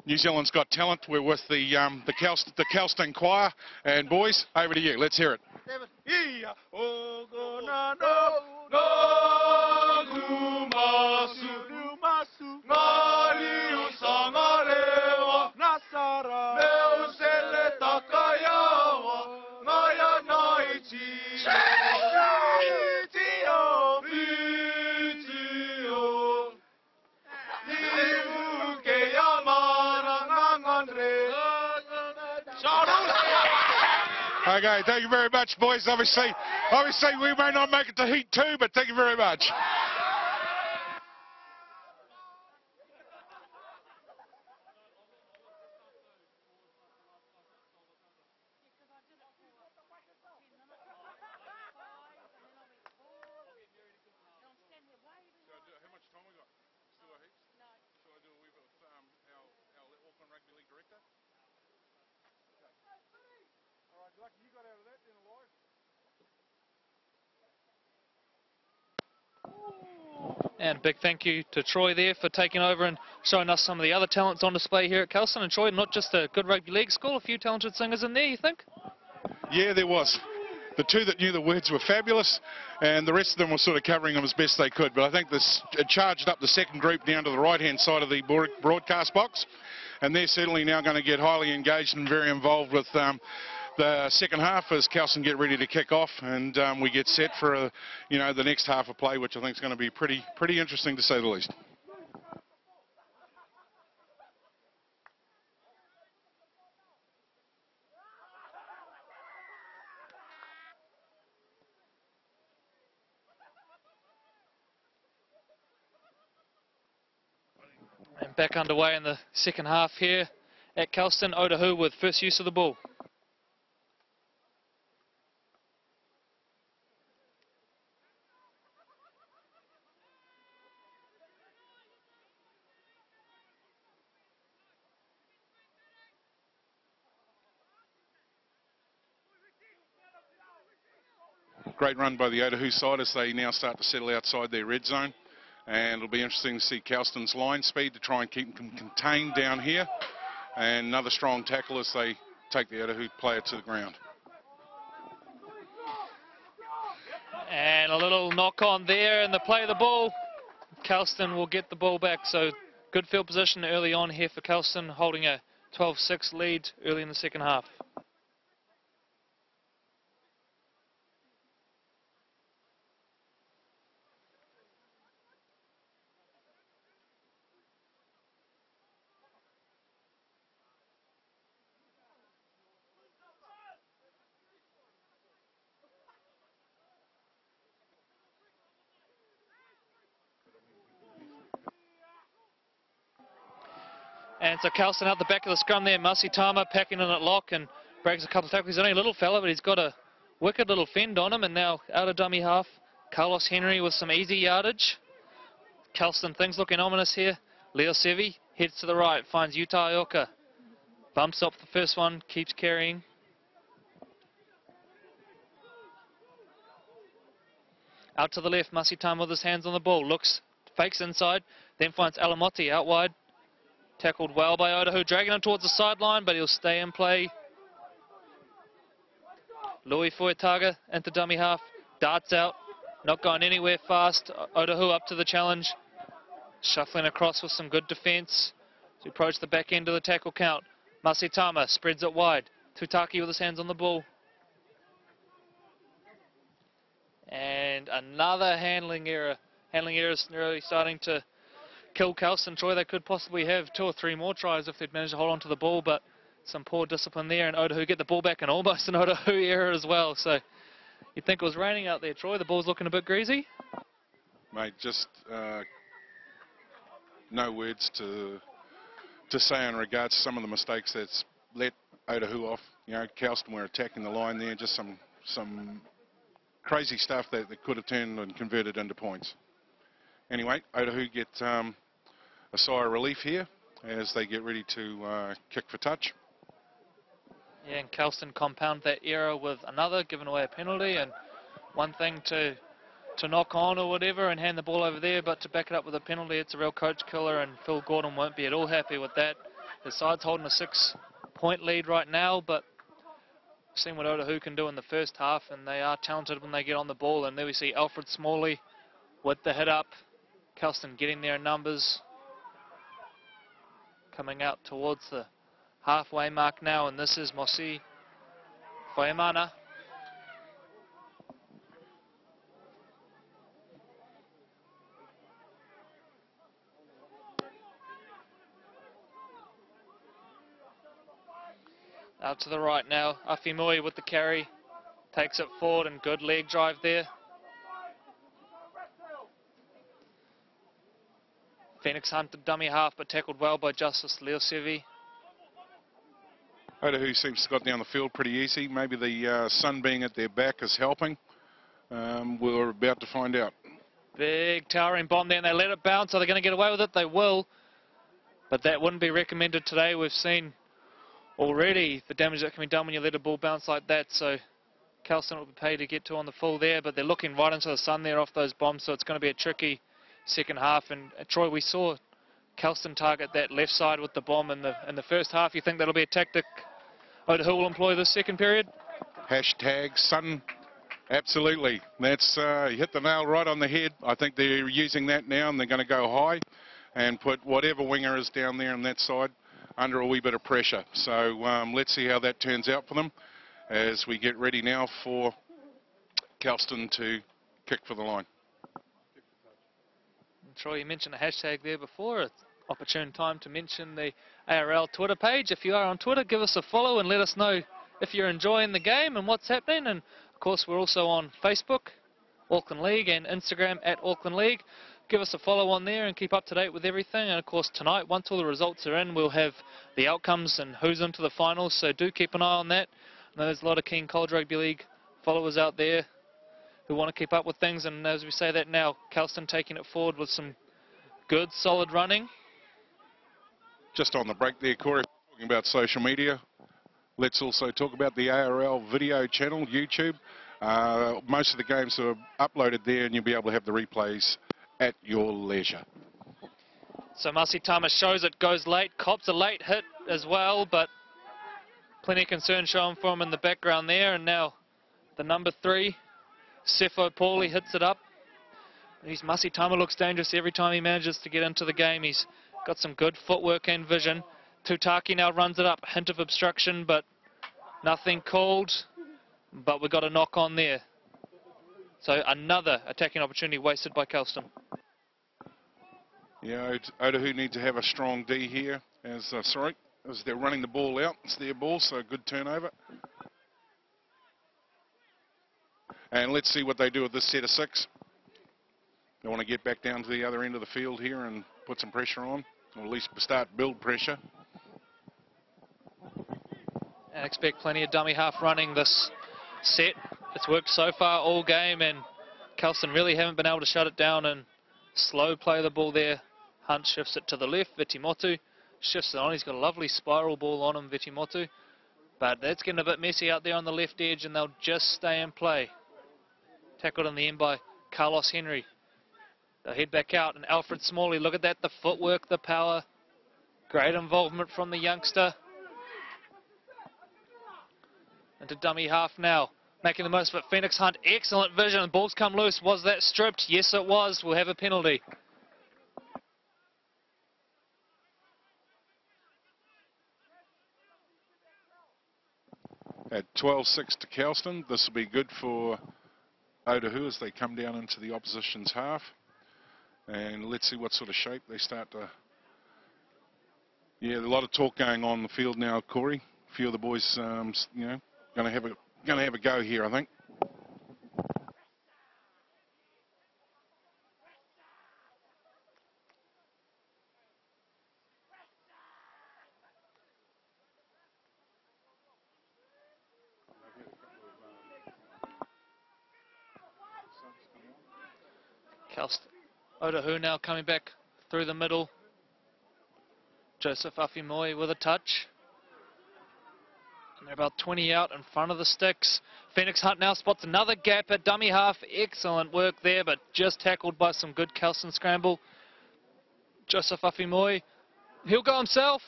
New Zealand's Got Talent. We're with the Kelston Choir, and boys, over to you. Let's hear it. Okay, thank you very much, boys. Obviously we may not make it to Heat 2, but thank you very much. And a big thank you to Troy there for taking over and showing us some of the other talents on display here at Kelston. And Troy, not just a good rugby league school, a few talented singers in there, you think? Yeah, there was. The two that knew the words were fabulous, and the rest of them were sort of covering them as best they could. But I think this charged up the second group down to the right-hand side of the broadcast box, and they're certainly now going to get highly engaged and very involved with the second half as Kelston get ready to kick off, and we get set for the next half of play, which I think is going to be pretty interesting to say the least. And back underway in the second half here at Kelston. Otahuhu with first use of the ball. Great run by the Otahuhu side as they now start to settle outside their red zone. And it'll be interesting to see Kelston's line speed to try and keep them contained down here. And another strong tackle as they take the Otahuhu player to the ground. And a little knock on there in the play of the ball. Kelston will get the ball back. So good field position early on here for Kelston, holding a 12-6 lead early in the second half. And so Kelston out the back of the scrum there. Masitama packing in at lock and breaks a couple of tackles. He's only a little fella, but he's got a wicked little fend on him. And now out of dummy half, Carlos Henry with some easy yardage. Kelston, things looking ominous here. Leo Sevi heads to the right, finds Utah Ioka. Bumps up the first one, keeps carrying. Out to the left, Masitama with his hands on the ball. Looks, fakes inside, then finds Alamotti out wide. Tackled well by Otahuhu, dragging him towards the sideline, but he'll stay in play. Louis Fuetaga into dummy half, darts out, not going anywhere fast. Otahuhu up to the challenge, shuffling across with some good defence to approach the back end of the tackle count. Masitama spreads it wide. Tutaki with his hands on the ball. And another handling error. Handling error is really starting to kill Kelston. Troy, they could possibly have 2 or 3 more tries if they'd managed to hold on to the ball, but some poor discipline there, and Otahuhu get the ball back and almost an Otahuhu error as well. So you'd think it was raining out there, Troy. The ball's looking a bit greasy. Mate, just no words to say in regards to some of the mistakes that's let Otahuhu off. Kelston were attacking the line there, just some crazy stuff that could have turned and converted into points. Anyway, Otahuhu get a sigh of relief here as they get ready to kick for touch. Yeah, and Kelston compound that error with another, giving away a penalty, and one thing to knock on or whatever and hand the ball over there, but to back it up with a penalty, it's a real coach killer, and Phil Gordon won't be at all happy with that. The side's holding a 6-point lead right now, but we've seen what Otahuhu can do in the first half, and they are talented when they get on the ball. And there we see Alfred Smalley with the hit up. Kelston getting there in numbers. Coming out towards the halfway mark now, and this is Mosi Whaimana. Out to the right now, Afimui with the carry, takes it forward and good leg drive there. Phoenix hunted dummy half but tackled well by Justice Leosevi. Otahuhu seems to have got down the field pretty easy. Maybe the sun being at their back is helping. We're about to find out. Big towering bomb there, and they let it bounce. Are they going to get away with it? They will. But that wouldn't be recommended today. We've seen already the damage that can be done when you let a ball bounce like that. So Kelston will be paid to get to on the full there, but they're looking right into the sun there off those bombs, so it's going to be a tricky second half. And Troy, we saw Kelston target that left side with the bomb in the first half. You think that'll be a tactic Otahuhu will employ this second period? Hashtag sun. Absolutely. That's you hit the nail right on the head. I think they're using that now, and they're going to go high and put whatever winger is down there on that side under a wee bit of pressure. So let's see how that turns out for them as we get ready now for Kelston to kick for the line. Troy, you mentioned a hashtag there before. It's opportune time to mention the ARL Twitter page. If you are on Twitter, give us a follow and let us know if you're enjoying the game and what's happening. And of course, we're also on Facebook, Auckland League, and Instagram at Auckland League. Give us a follow on there and keep up to date with everything. And of course, tonight, once all the results are in, we'll have the outcomes and who's into the finals. So do keep an eye on that. I know there's a lot of keen College Rugby League followers out there who want to keep up with things. And as we say that now, Kelston taking it forward with some good, solid running. Just on the break there, Corey, talking about social media. Let's also talk about the ARL video channel, YouTube. Most of the games are uploaded there, and you'll be able to have the replays at your leisure. So Masitama shows it, goes late, cops a late hit as well, but plenty of concern shown for him in the background there. And now the number 3, Sefo Pauly, hits it up. Masitama looks dangerous every time he manages to get into the game. He's got some good footwork and vision. Tutaki now runs it up, hint of obstruction, but nothing called. But we got a knock on there. So another attacking opportunity wasted by Kelston. Yeah, Otahuhu need to have a strong D here as they're running the ball out. It's their ball, so good turnover. And let's see what they do with this set of 6. They want to get back down to the other end of the field here and put some pressure on, or at least build pressure. And expect plenty of dummy half running this set. It's worked so far all game, and Kelston really haven't been able to shut it down and slow play the ball there. Hunt shifts it to the left. Vitimotu shifts it on. He's got a lovely spiral ball on him, Vitimotu. But that's getting a bit messy out there on the left edge, and they'll just stay in play. Tackled in the end by Carlos Henry. They'll head back out, and Alfred Smalley, look at that, the footwork, the power. Great involvement from the youngster. Into dummy half now, making the most of it. Phoenix Hunt, excellent vision. The ball's come loose. Was that stripped? Yes, it was. We'll have a penalty. At 12-6 to Kelston, this will be good for Otahuhu as they come down into the opposition's half. And let's see what sort of shape they start to... Yeah, a lot of talk going on in the field now, Corey. A few of the boys, you know, going to have a go here, I think. Otahuhu now coming back through the middle. Joseph Afimui with a touch. And they're about 20 out in front of the sticks. Phoenix Hunt now spots another gap at dummy half. Excellent work there, but just tackled by some good Kelston scramble. Joseph Afimui, he'll go himself,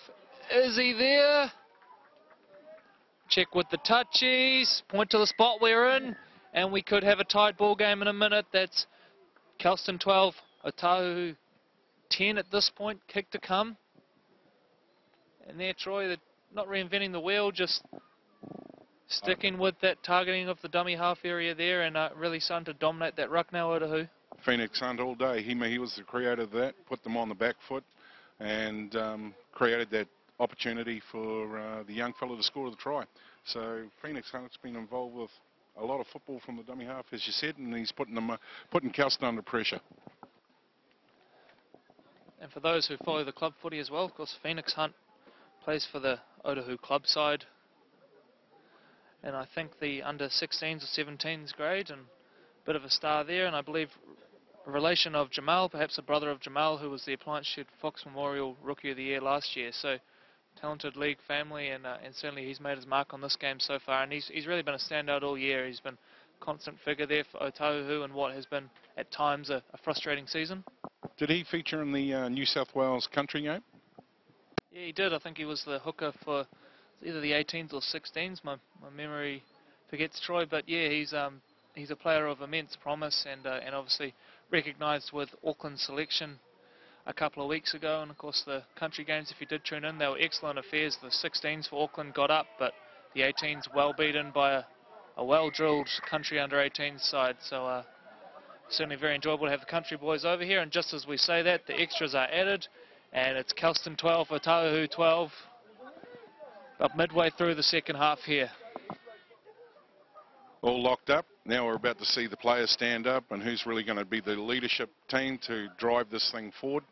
Is he there? Check with the touchies. Point to the spot we're in. And we could have a tied ball game in a minute. That's Kelston 12, Otahuhu 10 at this point. Kick to come. And there, Troy, they're not reinventing the wheel, just sticking with that targeting of the dummy half area there, and really starting to dominate that ruck now, Otahuhu. Phoenix Hunt all day. He was the creator of that, put them on the back foot, and created that opportunity for the young fellow to score the try. So Phoenix Hunt's been involved with a lot of football from the dummy half, as you said, and he's putting Kelston under pressure. And for those who follow the club footy as well, of course, Phoenix Hunt plays for the Otahuhu club side. And I think the under 16s or 17s grade, and a bit of a star there. And I believe a relation of Jamal, perhaps a brother of Jamal, who was the Appliance Shed Fox Memorial Rookie of the Year last year. So talented league family, and certainly he's made his mark on this game so far. And he's really been a standout all year. He's been a constant figure there for Otahuhu in what has been at times a frustrating season. Did he feature in the New South Wales country game? Yeah, he did. I think he was the hooker for either the 18s or 16s. My memory forgets, Troy, but yeah, he's a player of immense promise, and obviously recognised with Auckland selection a couple of weeks ago. And of course the country games, if you did tune in, they were excellent affairs. The 16s for Auckland got up, but the 18s well beaten by a well-drilled country under 18s side. So certainly very enjoyable to have the country boys over here. And just as we say that, the extras are added, and it's Kelston 12, Otahuhu 12. About midway through the second half here. All locked up. Now we're about to see the players stand up and who's really going to be the leadership team to drive this thing forward.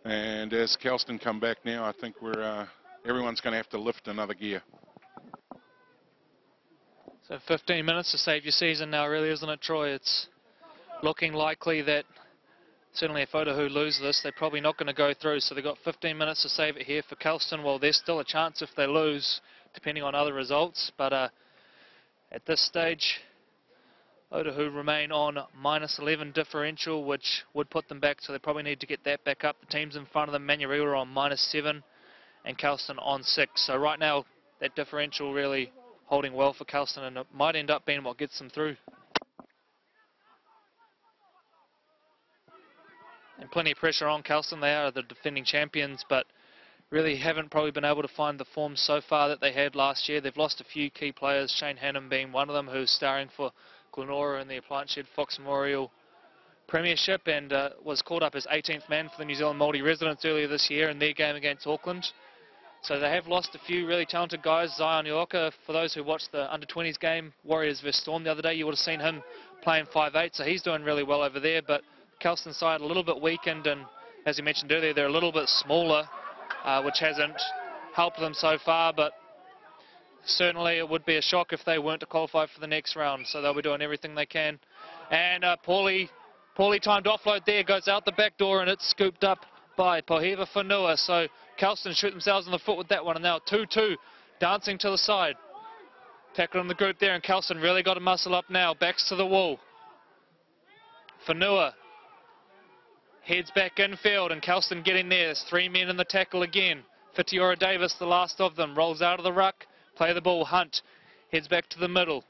And as Kelston come back now, I think everyone's going to have to lift another gear. So 15 minutes to save your season now, really, isn't it, Troy? It's looking likely that certainly if Otahuhu lose this, they're probably not going to go through. So they've got 15 minutes to save it here for Kelston. Well, there's still a chance if they lose, depending on other results. But at this stage, Otahuhu remain on -11 differential, which would put them back. So they probably need to get that back up. The teams in front of them, Manurewa, are on -7 and Kelston on 6. So right now, that differential really holding well for Kelston, and it might end up being what gets them through. And plenty of pressure on Kelston. They are the defending champions, but really haven't probably been able to find the form so far that they had last year. They've lost a few key players, Shane Hannum being one of them, who's starring for Glenora in the Appliance Shed Fox Memorial Premiership, and was called up as 18th man for the New Zealand Māori residents earlier this year in their game against Auckland. So they have lost a few really talented guys. Zion Ioka, for those who watched the under-20s game, Warriors vs Storm the other day, you would have seen him playing 5'8", so he's doing really well over there. But Kelston side a little bit weakened, and as you mentioned earlier, they're a little bit smaller, which hasn't helped them so far, but certainly it would be a shock if they weren't to qualify for the next round. So they'll be doing everything they can. And poorly timed offload there, goes out the back door, and it's scooped up by Pohiva Whanua. So Kelston shoot themselves in the foot with that one, and now 2-2 dancing to the side. Tackle in the group there, and Kelston really got to muscle up now. Backs to the wall. Whanua heads back infield, and Kelston getting there. There's 3 men in the tackle again. Whitiora Davis, the last of them, rolls out of the ruck. Play the ball. Hunt heads back to the middle.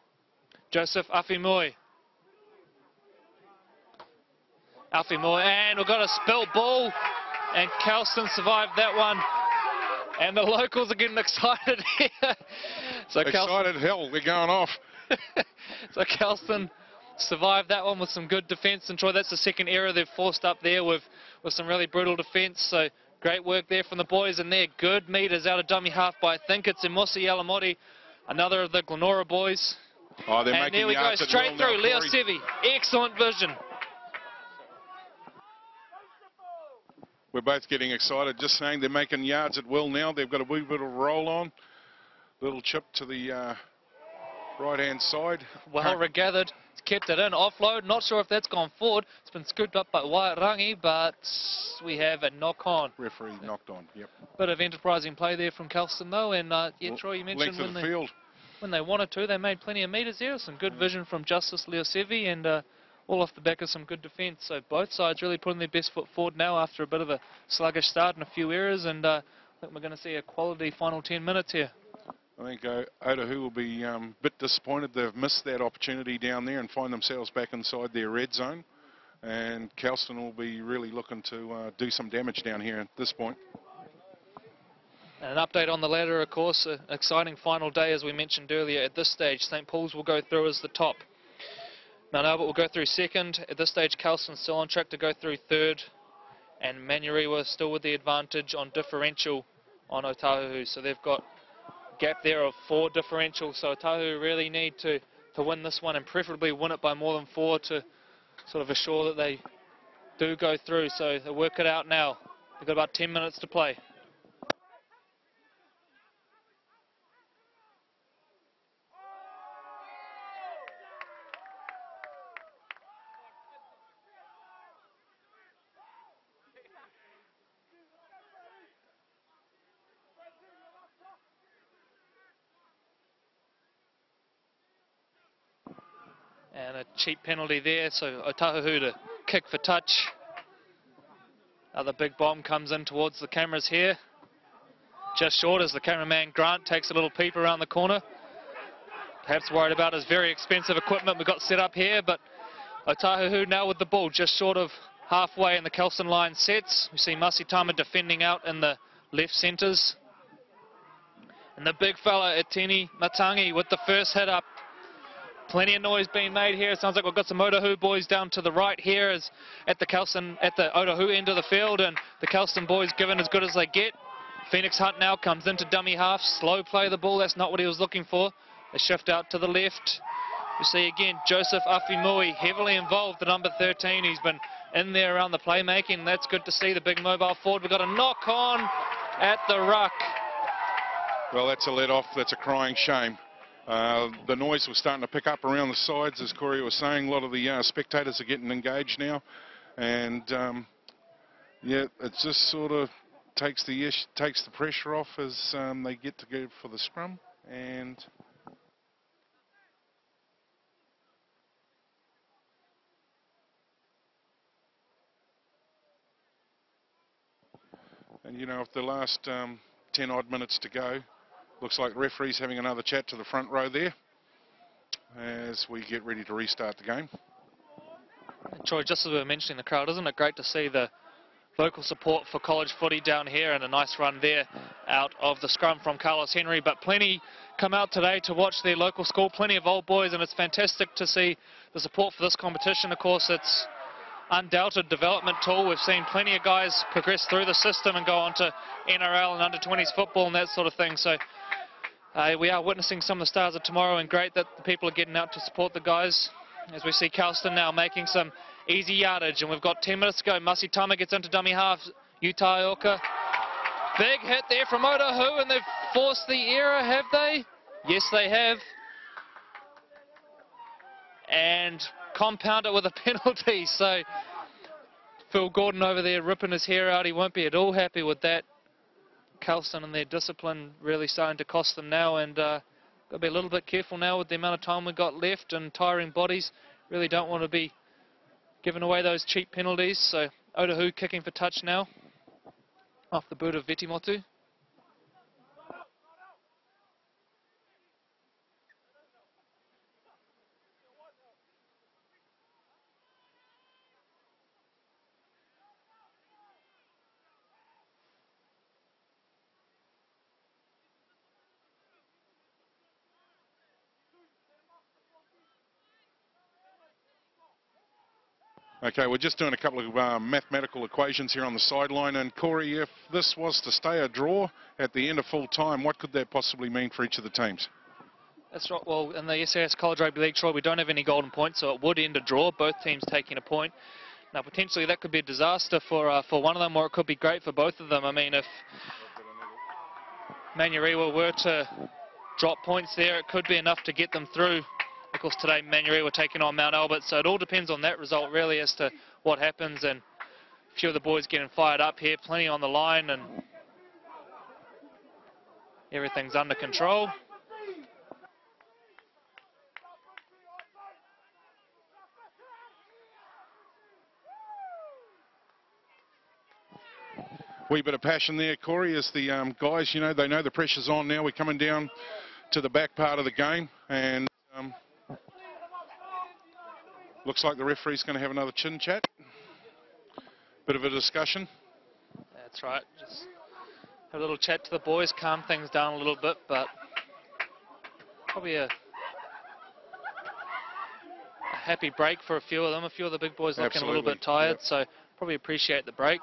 Joseph Afimoy. And we've got a spilt ball, and Kelston survived that one. And the locals are getting excited here. So excited, hell, they're going off. So Kelston survived that one with some good defence. And Troy, that's the second error they've forced up there with some really brutal defence. So great work there from the boys, and they're good meters out of dummy half by, I think it's Emosi Alamoti, another of the Glenora boys. Oh, they're and making there we go, straight through, Leo Sevi. Excellent vision. We're both getting excited, just saying they're making yards at will now. They've got a wee bit of roll on. Little chip to the right-hand side. Well regathered. It's kept it in. Offload. Not sure if that's gone forward. It's been scooped up by Wyatt Rangi, but we have a knock-on. Referee knocked on, yep. Bit of enterprising play there from Kelston, though. And, yeah, Troy, you mentioned when they wanted to, they made plenty of meters there. Some good vision from Justice Leosevi, and all off the back of some good defence. So both sides really putting their best foot forward now after a bit of a sluggish start and a few errors. And I think we're going to see a quality final 10 minutes here. I think Otahuhu will be a bit disappointed they've missed that opportunity down there and find themselves back inside their red zone. And Kelston will be really looking to do some damage down here at this point. And an update on the ladder, of course, an exciting final day as we mentioned earlier. At this stage, St. Paul's will go through as the top. Mount Albert will go through second. At this stage, Kelston's still on track to go through third. And Manurewa still with the advantage on differential on Otahuhu. So they've got a gap there of 4 differential. So Otahuhu really need to win this one and preferably win it by more than 4 to sort of assure that they do go through. So they work it out now. They've got about 10 minutes to play. And a cheap penalty there, so Otahuhu to kick for touch. Another big bomb comes in towards the cameras here. Just short as the cameraman Grant takes a little peep around the corner. Perhaps worried about his very expensive equipment we've got set up here, but Otahuhu now with the ball just short of halfway, and the Kelston line sets. We see Masitama defending out in the left centres. And the big fella, Etini Matangi, with the first hit up. Plenty of noise being made here. It sounds like we've got some Otahuhu boys down to the right here as at the Otahuhu end of the field, and the Kelston boys given as good as they get. Phoenix Hunt now comes into dummy half. Slow play the ball. That's not what he was looking for. A shift out to the left. You see again Joseph Afimui heavily involved, the number 13. He's been in there around the playmaking. That's good to see. The big mobile forward. We've got a knock on at the ruck. Well, that's a let off. That's a crying shame. The noise was starting to pick up around the sides, as Corey was saying. A lot of the spectators are getting engaged now, and yeah, it just sort of takes the pressure off as they get to go for the scrum. And you know, with the last 10 odd minutes to go, looks like referee's having another chat to the front row there as we get ready to restart the game. Troy, just as we were mentioning the crowd, isn't it great to see the local support for college footy down here, and a nice run there out of the scrum from Carlos Henry. But plenty come out today to watch their local school, plenty of old boys, and it's fantastic to see the support for this competition. Of course, it's undoubted development tool. We've seen plenty of guys progress through the system and go on to NRL and under-20s football and that sort of thing. So we are witnessing some of the stars of tomorrow, and great that the people are getting out to support the guys. As we see Kelston now making some easy yardage, and we've got 10 minutes to go. Masitama gets into dummy half. Utaioka. Big hit there from Otahuhu, and they've forced the error, have they? Yes, they have. And compound it with a penalty. So Phil Gordon over there ripping his hair out. He won't be at all happy with that. Kelston and their discipline really starting to cost them now, and got to be a little bit careful now with the amount of time we've got left and tiring bodies. Really don't want to be giving away those cheap penalties. So Otahuhu kicking for touch now off the boot of Vetimotu. Okay, we're just doing a couple of mathematical equations here on the sideline. And Corey, if this was to stay a draw at the end of full time, what could that possibly mean for each of the teams? That's right. Well, in the SAS College Rugby League, Troy, we don't have any golden points, so it would end a draw, both teams taking a point. Now, potentially that could be a disaster for one of them, or it could be great for both of them. I mean, if Manurewa were to drop points there, it could be enough to get them through. Of course, today Manurewa taking on Mount Albert, so it all depends on that result really as to what happens. And a few of the boys getting fired up here, plenty on the line, and everything's under control. Wee bit of passion there, Corey, as the guys, you know, they know the pressure's on now. We're coming down to the back part of the game, and looks like the referee's going to have another chin chat. Bit of a discussion. That's right. Just have a little chat to the boys, calm things down a little bit, but probably a happy break for a few of them. A few of the big boys looking a little bit tired, so probably appreciate the break.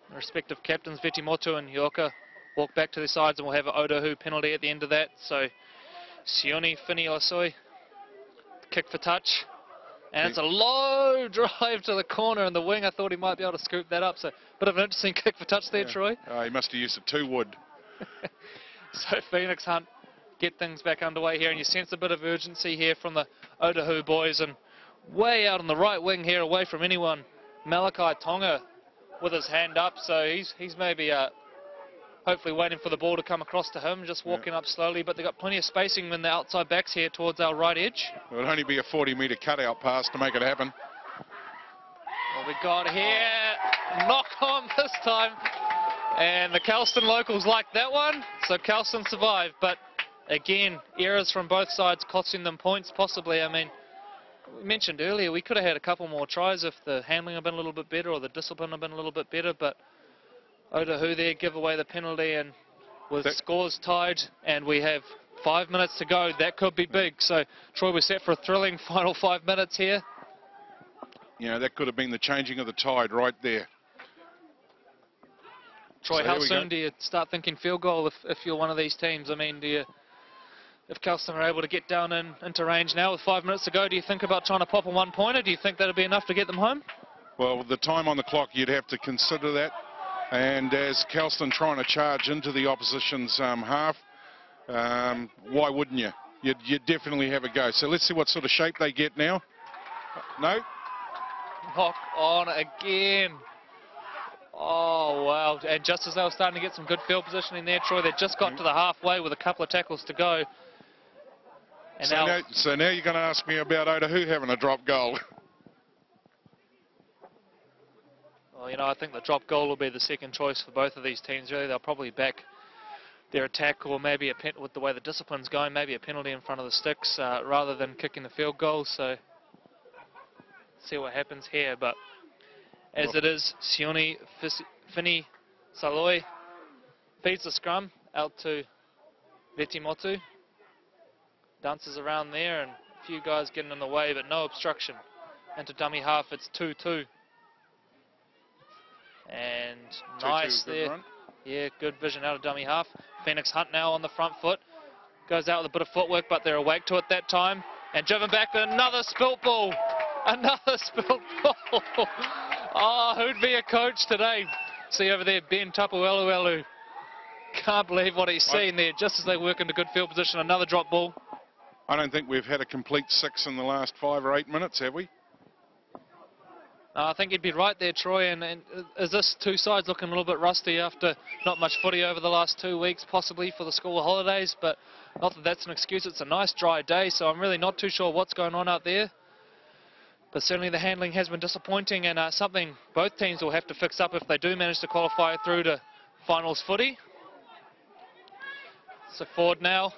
The respective captains, Vetimotu and Hioka, walk back to their sides, and we'll have an Otahuhu penalty at the end of that. So Sione Finilasoi, kick for touch. And it's a low drive to the corner in the wing. I thought he might be able to scoop that up. So bit of an interesting kick for touch there, Troy. He must have used a 2-wood. So Phoenix Hunt get things back underway here, and you sense a bit of urgency here from the Otahuhu boys. And way out on the right wing here, away from anyone, Malachi Tonga with his hand up. So he's maybe hopefully waiting for the ball to come across to him, just walking up slowly, but they've got plenty of spacing when the outside backs here towards our right edge. It would only be a 40-metre cutout pass to make it happen. What we got here, knock on this time, and the Kelston locals like that one, so Kelston survived, but again, errors from both sides costing them points, possibly. I mean, we mentioned earlier, we could have had a couple more tries if the handling had been a little bit better or the discipline had been a little bit better, but Otahuhu there give away the penalty, and with scores tied and we have 5 minutes to go, that could be big. So Troy, we're set for a thrilling final 5 minutes here. You know, that could have been the changing of the tide right there. Troy, So how soon do you start thinking field goal if you're one of these teams? I mean, if Kelston are able to get down into range now with 5 minutes to go, do you think about trying to pop a one-pointer? Do you think that'll be enough to get them home? Well, with the time on the clock, you'd have to consider that. And as Kelston trying to charge into the opposition's half, why wouldn't you? You'd definitely have a go. So let's see what sort of shape they get now. No? Knock on again. Oh, wow. And just as they were starting to get some good field positioning there, Troy, they just got to the halfway with a couple of tackles to go. And so now you're going to ask me about Otahuhu having a drop goal. Well, you know, I think the drop goal will be the second choice for both of these teams, really. They'll probably back their attack, or maybe with the way the discipline's going, maybe a penalty in front of the sticks rather than kicking the field goal. So, see what happens here. But as it is, Sione Finilasoi feeds the scrum out to Vetimotu. Dances around there, and a few guys getting in the way, but no obstruction. Into dummy half, it's 2-2. And nice there. Run. Yeah, good vision out of dummy half. Phoenix Hunt now on the front foot. Goes out with a bit of footwork, but they're awake to it that time. And driven back with another spilt ball. Another spilt ball. Oh, who'd be a coach today? See over there, Ben Tapueluelu. Can't believe what he's seeing there. Just as they work into good field position, another drop ball. I don't think we've had a complete 6 in the last 5 or 8 minutes, have we? I think you'd be right there, Troy, and is this two sides looking a little bit rusty after not much footy over the last 2 weeks, possibly for the school holidays, but not that that's an excuse. It's a nice dry day, so I'm really not too sure what's going on out there. But certainly the handling has been disappointing, and something both teams will have to fix up if they do manage to qualify through to finals footy. So forward now,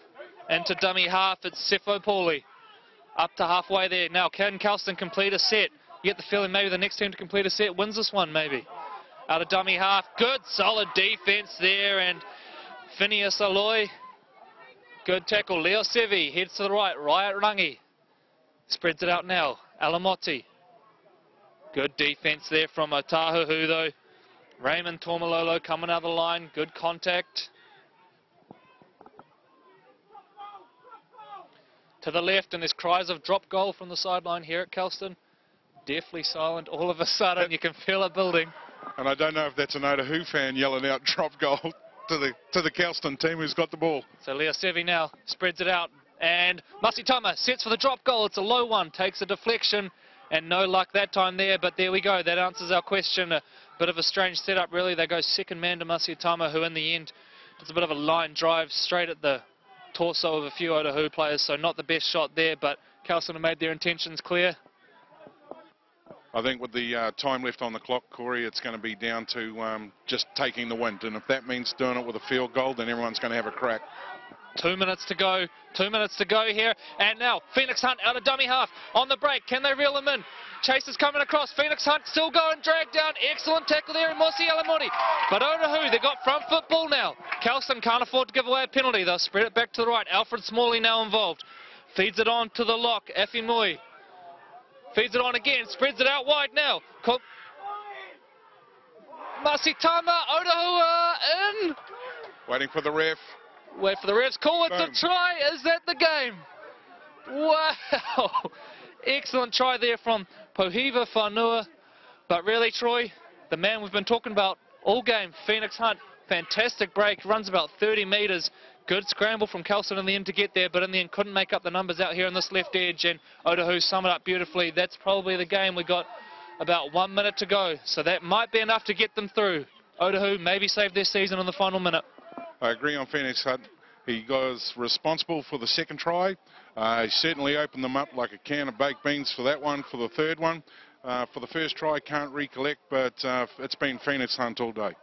into dummy half, it's Sefo Pauli. Up to halfway there. Now, can Kelston complete a set? You get the feeling maybe the next team to complete a set wins this one, maybe. Out of dummy half. Good, solid defense there. And Finilasoi. Good tackle. Leo Sevi heads to the right. Riot Rangi. Spreads it out now. Alamotti. Good defense there from Otahuhu, though. Raymond Tormalolo coming out of the line. Good contact. To the left, and there's cries of drop goal from the sideline here at Kelston. Deathly silent all of a sudden. You can feel it building. And I don't know if that's an Otahuhu fan yelling out drop goal to the Kelston team who's got the ball. So Leo Sevi now spreads it out, and Masitama sets for the drop goal. It's a low one, takes a deflection, and no luck that time there, but there we go. That answers our question. A bit of a strange setup, really. They go second man to Masitama, who in the end does a bit of a line drive straight at the torso of a few Otahuhu players, so not the best shot there, but Kelston have made their intentions clear. I think with the time left on the clock, Corey, it's going to be down to just taking the win. And if that means doing it with a field goal, then everyone's going to have a crack. 2 minutes to go. 2 minutes to go here. And now Phoenix Hunt out of dummy half on the break. Can they reel them in? Chase is coming across. Phoenix Hunt still going, dragged down. Excellent tackle there in Mosi Alamori. But Otahuhu, they got front foot ball now. Kelston can't afford to give away a penalty. They'll spread it back to the right. Alfred Smalley now involved. Feeds it on to the lock. Afimui. Feeds it on again. Spreads it out wide now. Masitama, Otahuhu in. Waiting for the ref. Wait for the refs. Call it Boom. the try. Is that the game? Wow. Excellent try there from Pohiva Whanua. But really, Troy, the man we've been talking about all game, Phoenix Hunt, fantastic break, runs about 30 metres. Good scramble from Kelston in the end to get there, but in the end couldn't make up the numbers out here on this left edge, and Otahuhu sum it up beautifully. That's probably the game. We got about 1 minute to go, so that might be enough to get them through. Otahuhu maybe save their season in the final minute. I agree on Phoenix Hunt. He was responsible for the second try. He certainly opened them up like a can of baked beans for that one, for the third one. For the first try, can't recollect, but it's been Phoenix Hunt all day.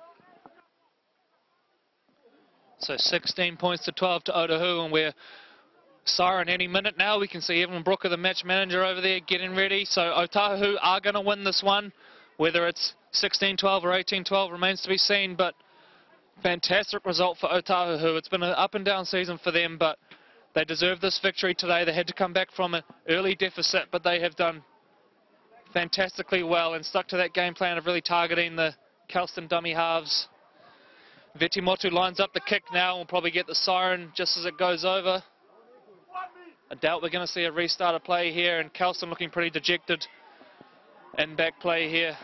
So 16 points to 12 to Otahuhu, and we're siren any minute now. We can see Evan Brooker, the match manager over there, getting ready. So Otahuhu are going to win this one. Whether it's 16-12 or 18-12 remains to be seen, but fantastic result for Otahuhu. It's been an up and down season for them, but they deserve this victory today. They had to come back from an early deficit, but they have done fantastically well and stuck to that game plan of really targeting the Kelston dummy halves. Vetimotu lines up the kick now and will probably get the siren just as it goes over. I doubt we're going to see a restart of play here, and Kelston looking pretty dejected in back play here.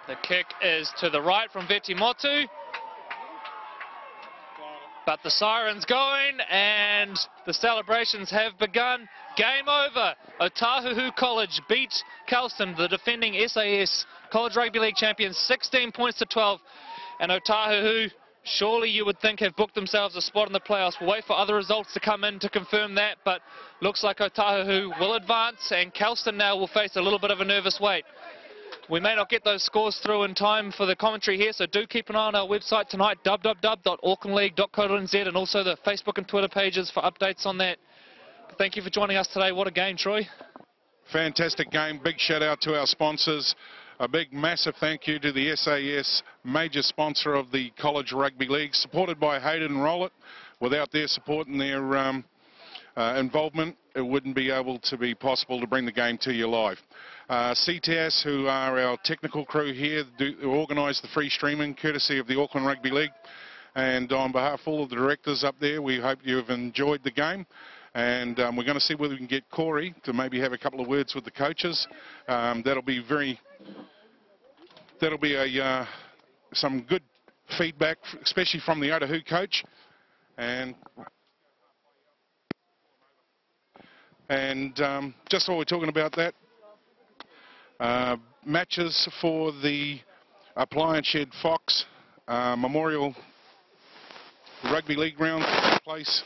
The kick is to the right from Vetimotu. But the siren's going and the celebrations have begun. Game over. Otahuhu College beat Kelston, the defending SAS College Rugby League champions, 16 points to 12. And Otahuhu, surely you would think, have booked themselves a spot in the playoffs. We'll wait for other results to come in to confirm that, but looks like Otahuhu will advance and Kelston now will face a little bit of a nervous wait. We may not get those scores through in time for the commentary here, so do keep an eye on our website tonight, www.aucklandleague.co.nz, and also the Facebook and Twitter pages for updates on that. But thank you for joining us today. What a game, Troy. Fantastic game. Big shout out to our sponsors. A big, massive thank you to the SAS, major sponsor of the College Rugby League, supported by Hayden and Rollett. Without their support and their involvement, it wouldn't be able to be possible to bring the game to you live. CTS, who are our technical crew here, organise the free streaming courtesy of the Auckland Rugby League. And on behalf of all of the directors up there, we hope you've enjoyed the game. And we're going to see whether we can get Corey to maybe have a couple of words with the coaches. That'll be some good feedback, especially from the Otahuhu coach. And just while we're talking about that, matches for the Appliance Shed Fox Memorial Rugby League round take place.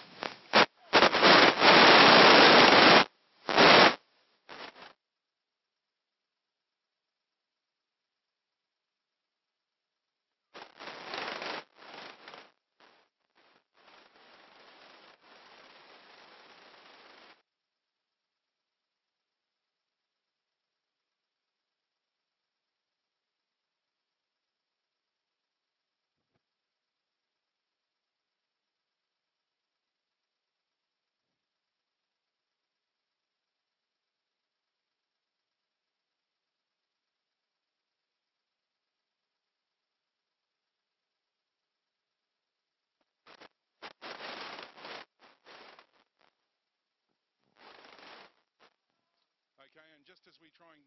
Okay, and just as we try and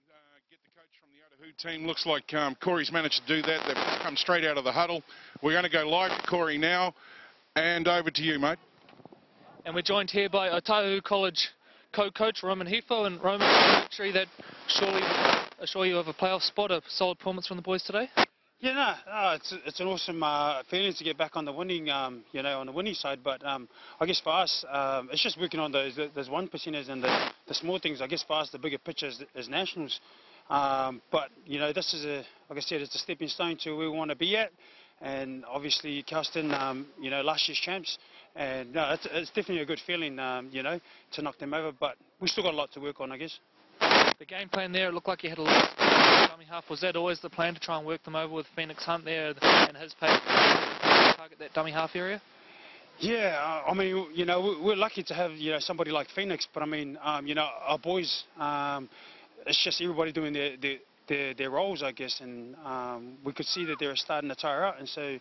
get the coach from the Otahuhu team, looks like Corey's managed to do that. They've come straight out of the huddle. We're going to go live to Corey now, and over to you, mate. And we're joined here by Otahuhu College co-coach Roman Hefo, and Roman, victory that surely will assure you of a playoff spot. A solid performance from the boys today. Yeah, no, it's an awesome feeling to get back on the winning, on the winning side. But I guess for us, it's just working on those 1%ers and the small things. I guess for us, the bigger picture is nationals. But this is like I said, it's a stepping stone to where we want to be at. And obviously, Kelston, last year's champs. And no, it's definitely a good feeling, to knock them over. But we still got a lot to work on, I guess. The game plan there, it looked like you had a lot of dummy half. Was that always the plan, to try and work them over with Phoenix Hunt there and his pace to target that dummy half area? Yeah, I mean, we're lucky to have, somebody like Phoenix. But I mean, our boys, it's just everybody doing their roles, I guess, and we could see that they were starting to tire out, and so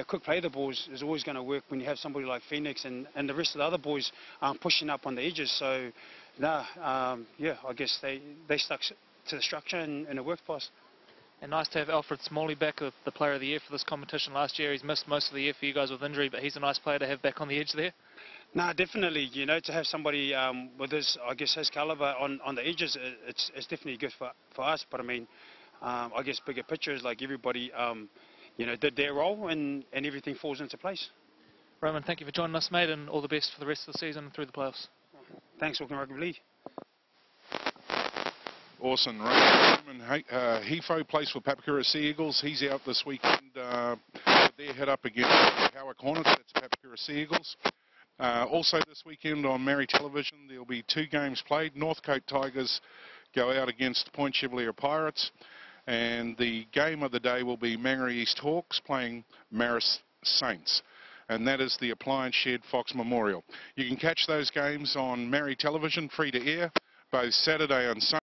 quick play the balls is always going to work when you have somebody like Phoenix and the rest of the other boys pushing up on the edges. So I guess they stuck to the structure and it worked for us. And nice to have Alfred Smalley back, the player of the year for this competition last year. He's missed most of the year for you guys with injury, but he's a nice player to have back on the edge there. No, definitely. To have somebody with his caliber on the edges, it's definitely good for us. But I mean, I guess bigger picture is like everybody, did their role and everything falls into place. Roman, thank you for joining us, mate, and all the best for the rest of the season and through the playoffs. Thanks, Auckland Rugby League. Awesome. Roman Hefo plays for Papakura Sea Eagles. He's out this weekend. They head up against Howard Hornets. That's Papakura Sea Eagles. Also this weekend on Mary Television, there'll be 2 games played. Northcote Tigers go out against Point Chevalier Pirates. And the game of the day will be Mangere East Hawks playing Marist Saints. And that is the Appliance Shed Fox Memorial. You can catch those games on Mary Television, free to air, both Saturday and Sunday.